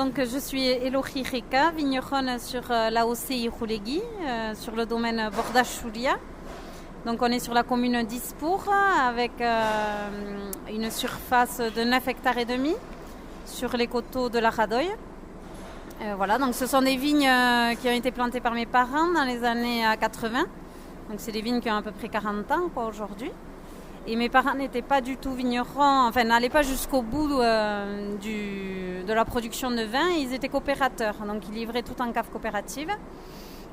Donc, je suis Elohi Reka, vigneronne sur l'AOC Iroulegui, sur le domaine Bordache-Choulia. Donc, on est sur la commune d'Ispour avec une surface de 9 hectares et demi sur les coteaux de la Radoye. Voilà, donc ce sont des vignes qui ont été plantées par mes parents dans les années 80. Donc, c'est des vignes qui ont à peu près 40 ans aujourd'hui. Et mes parents n'étaient pas du tout vignerons, enfin n'allaient pas jusqu'au bout de la production de vin. Ils étaient coopérateurs, donc ils livraient tout en cave coopérative.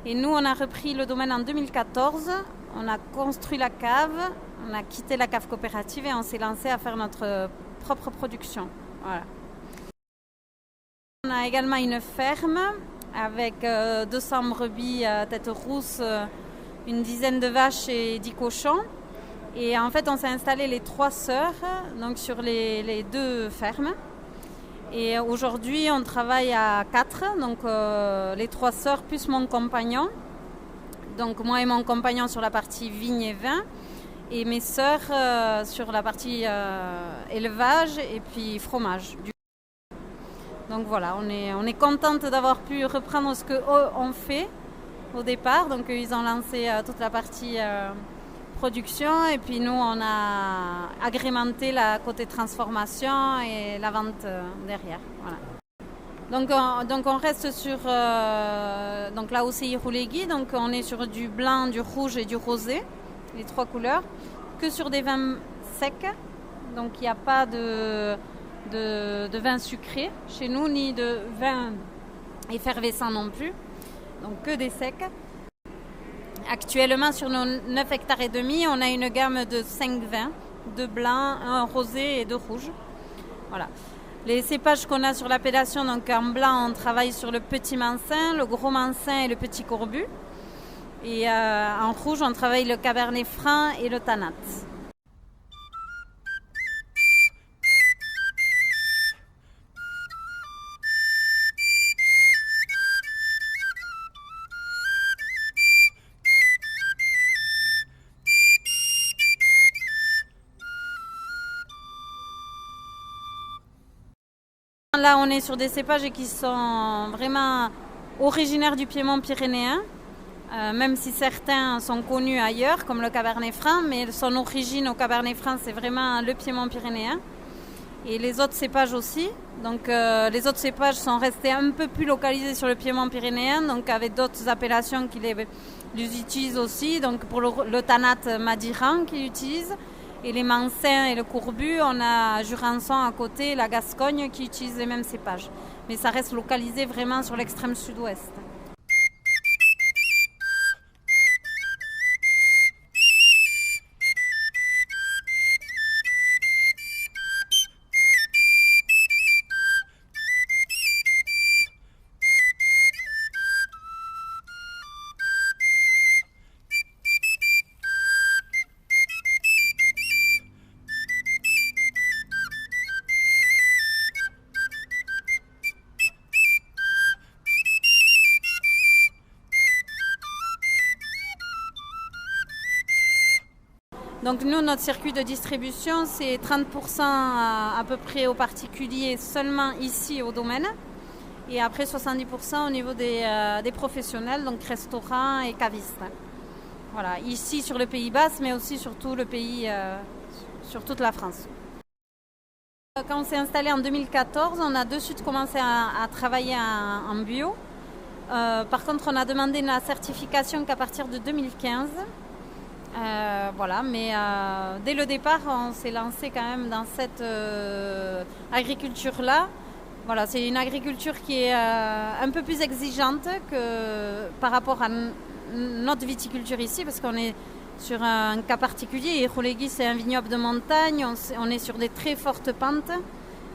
Et nous, on a repris le domaine en 2014. On a construit la cave, on a quitté la cave coopérative et on s'est lancé à faire notre propre production. Voilà. On a également une ferme avec 200 brebis à tête rousse, une dizaine de vaches et 10 cochons. Et en fait, on s'est installé les 3 sœurs donc sur les 2 fermes. Et aujourd'hui, on travaille à 4, donc les 3 sœurs plus mon compagnon. Donc moi et mon compagnon sur la partie vigne et vin. Et mes sœurs sur la partie élevage et puis fromage. Donc voilà, on est contente d'avoir pu reprendre ce qu'eux ont fait au départ. Donc ils ont lancé toute la partie production et puis nous on a agrémenté la côté transformation et la vente derrière. Voilà. Donc on reste sur donc là aussi Iroulegui, donc on est sur du blanc, du rouge et du rosé, les 3 couleurs, que sur des vins secs. Donc il n'y a pas de vin sucré chez nous, ni de vin effervescent non plus. Donc que des secs. Actuellement, sur nos 9 hectares et demi, on a une gamme de 5 vins, 2 blancs, 1 rosé et 2 rouges. Voilà. Les cépages qu'on a sur l'appellation, donc en blanc, on travaille sur le petit Mansin, le gros Mansin et le petit Corbu. Et en rouge, on travaille le Cabernet Franc et le Tanat. Là, on est sur des cépages qui sont vraiment originaires du Piémont pyrénéen, même si certains sont connus ailleurs, comme le Cabernet Franc, mais son origine au Cabernet Franc, c'est vraiment le Piémont pyrénéen. Et les autres cépages aussi. Donc, les autres cépages sont restés un peu plus localisés sur le Piémont pyrénéen, donc avec d'autres appellations qui les utilisent aussi. Donc, pour le Tanat Madiran qu'ils utilisent. Et les Mansins et le Courbu, on a Jurançon à côté, la Gascogne qui utilisent les mêmes cépages. Mais ça reste localisé vraiment sur l'extrême sud-ouest. Donc nous, notre circuit de distribution, c'est 30% à peu près aux particuliers seulement ici au domaine. Et après 70% au niveau des professionnels, donc restaurants et cavistes. Voilà, ici sur le Pays Basque, mais aussi sur tout le pays, sur toute la France. Quand on s'est installé en 2014, on a de suite commencé à travailler en bio. Par contre, on a demandé la certification qu'à partir de 2015. Voilà, mais dès le départ, on s'est lancé quand même dans cette agriculture-là. Voilà, c'est une agriculture qui est un peu plus exigeante que par rapport à notre viticulture ici, parce qu'on est sur un cas particulier. Iroulegui, c'est un vignoble de montagne, on est sur des très fortes pentes,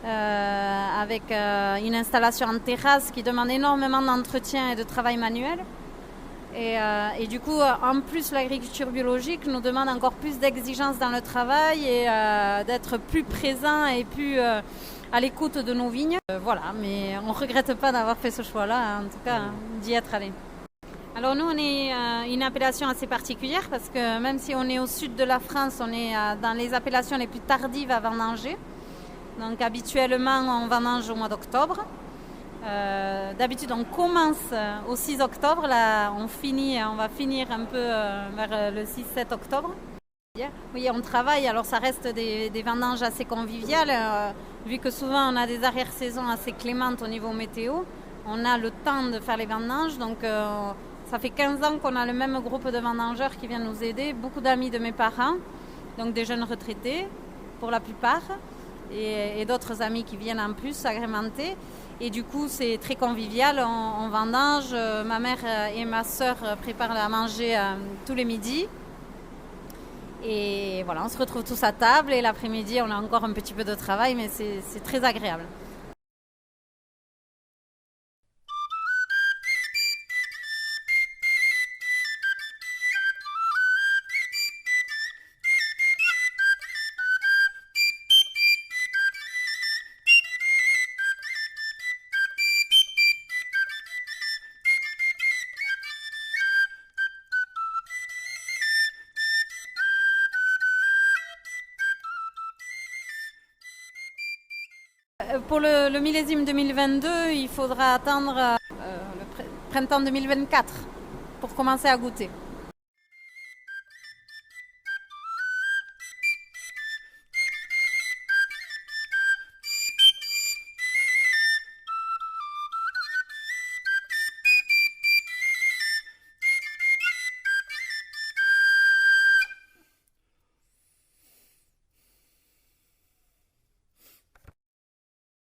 avec une installation en terrasse qui demande énormément d'entretien et de travail manuel. Et du coup, en plus, l'agriculture biologique nous demande encore plus d'exigence dans le travail et d'être plus présent et plus à l'écoute de nos vignes. Voilà, mais on ne regrette pas d'avoir fait ce choix-là, en tout cas, d'y être allé. Alors nous, on est une appellation assez particulière parce que même si on est au sud de la France, on est dans les appellations les plus tardives à vendanger. Donc habituellement, on vendange au mois d'octobre. D'habitude, on commence au 6 octobre. Là, on va finir un peu vers le 6-7 octobre. Oui, on travaille. Alors, ça reste des vendanges assez conviviales. Vu que souvent, on a des arrière-saisons assez clémentes au niveau météo, on a le temps de faire les vendanges. Donc, ça fait 15 ans qu'on a le même groupe de vendangeurs qui viennent nous aider. Beaucoup d'amis de mes parents, donc des jeunes retraités pour la plupart, et d'autres amis qui viennent en plus agrémenter. Et du coup, c'est très convivial. On vendange. Ma mère et ma sœur préparent à manger tous les midis. Et voilà, on se retrouve tous à table. Et l'après-midi, on a encore un petit peu de travail, mais c'est très agréable. Pour le millésime 2022, il faudra attendre le printemps 2024 pour commencer à goûter.